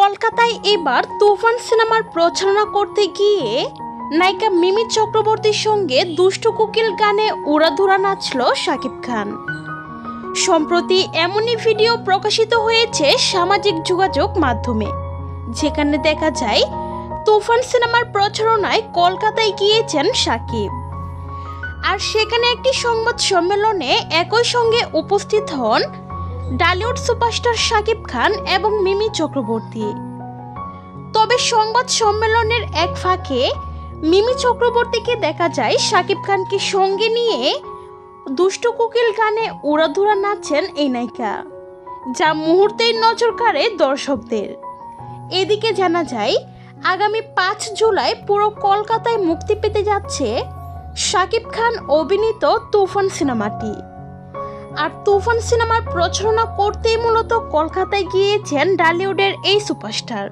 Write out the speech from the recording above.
কলকাতায় এবার তুফান সিনেমার প্রচারণা করতে গিয়ে নায়িকা মিমি চক্রবর্তীর সঙ্গে দুষ্টু কোকিল গানে উড়াধুরা নাচল শাকিব খান। সম্প্রতি এমনই ভিডিও প্রকাশিত হয়েছে সামাজিক যোগাযোগ মাধ্যমে, যেখানে দেখা যায় তুফান সিনেমার প্রচারণায় কলকাতায় গিয়েছেন শাকিব। আর সেখানে একটি সংবাদ সম্মেলনে একই সঙ্গে উপস্থিত হন ডালিউড সুপারস্টার শাকিব খান এবং মিমি চক্রবর্তী। তবে সংবাদ সম্মেলনের এক ফাঁকে মিমি চক্রবর্তীকে দেখা যায় শাকিব খানকে সঙ্গে নিয়ে দুষ্টু কোকিল গানে উড়াধুরা নাচছেন এই নায়িকা, যা মুহূর্তেই নজর কাড়ে দর্শকদের। এদিকে জানা যায় আগামী 5 জুলাই পুরো কলকাতায় মুক্তি পেতে যাচ্ছে শাকিব খান অভিনীত তুফান সিনেমাটি। আর তুফান সিনেমার প্রচারণা করতেই মূলত কলকাতায় গিয়েছেন ডালিউডের এই সুপারস্টার।